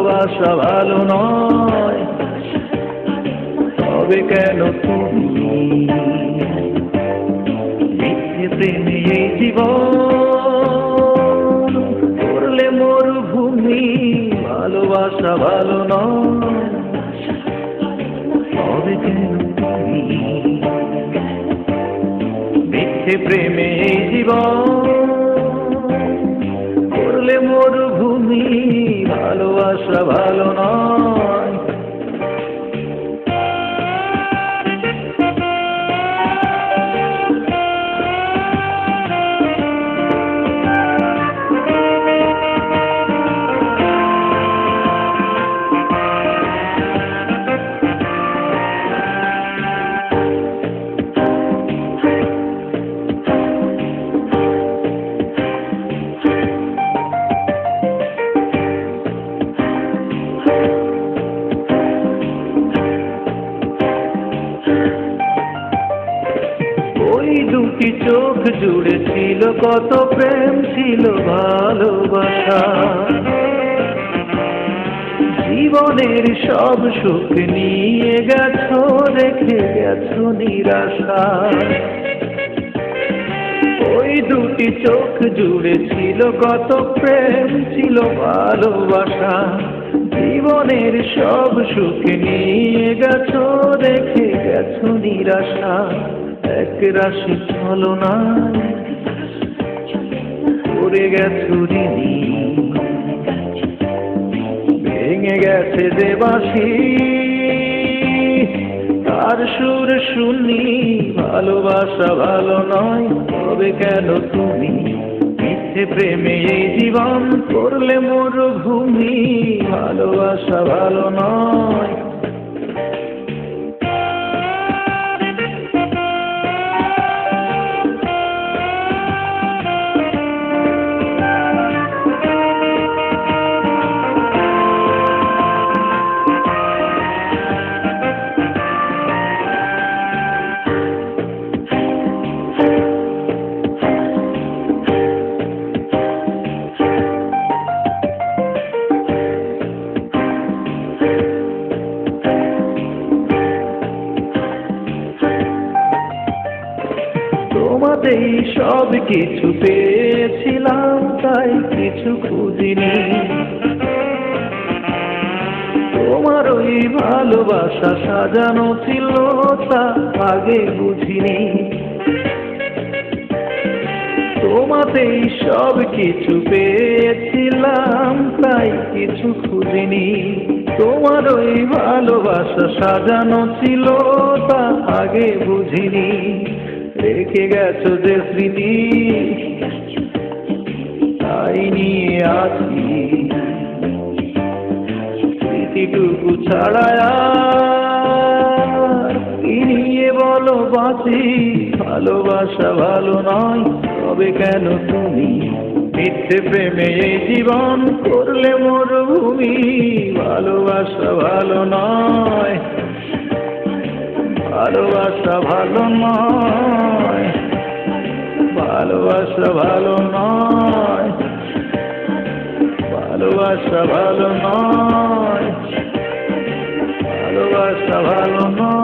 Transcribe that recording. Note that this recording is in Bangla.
ভালোবাসা ভালো নয়, তবে কেন তুমি মিথ্যে প্রেমে এই জীবন করলে মরুভূমি? ভালোবাসা ভালো নয়, তবে কেন তুমি মিথ্যে প্রেমে এই জীবন করলে মরুভূমি? ভালোবাসা ভালো নয়। দুটি চোখ জুড়ে ছিল কত প্রেম, ছিল ভালোবাসা। জীবনের সব সুখ নিয়ে গেছো, রেখে গেছো নিরাশা। ওই দুটি চোখ জুড়ে ছিল কত প্রেম, ছিল ভালোবাসা। জীবনের সব সুখ নিয়ে গেছো, রেখে গেছো নিরাশা। এক রাশি ছলনায় পড়ে গেছো ঋণী, ভেঙে গেছে যে বাঁশি তার সুর শুনি। ভালোবাসা ভালো নয়, তবে কেন তুমি মিথ্যে প্রেমে এই জীবন করলে মরুভূমি? ভালোবাসা ভালো নয়। তোমাতেই সব কিছু পেয়েছিলাম, তাই কিছু খুঁজিনি। তোমার ওই ভালোবাসা সাজানো ছিল, তা আগে বুঝিনি। তোমাতেই সব কিছু পেয়েছিলাম, তাই কিছু খুঁজিনি। তোমার ওই ভালোবাসা সাজানো ছিল, তা আগে বুঝিনি। রেখে গেছো যে স্মৃতি, তাই নিয়ে আছি। স্মৃতিটুকু ছাড়ায় কি নিয়ে বলো বাঁচি? ভালোবাসা ভালো নয়, তবে কেন তুমি মিথ্যে প্রেমে এই জীবন করলে মরুভূমি? ভালোবাসা ভালো নয়, ভালোবাসা ভালো নয়, ভালোবাসা ভালো নয়, ভালোবাসা ভালো নয়, ভালোবাসা ভালো নয়।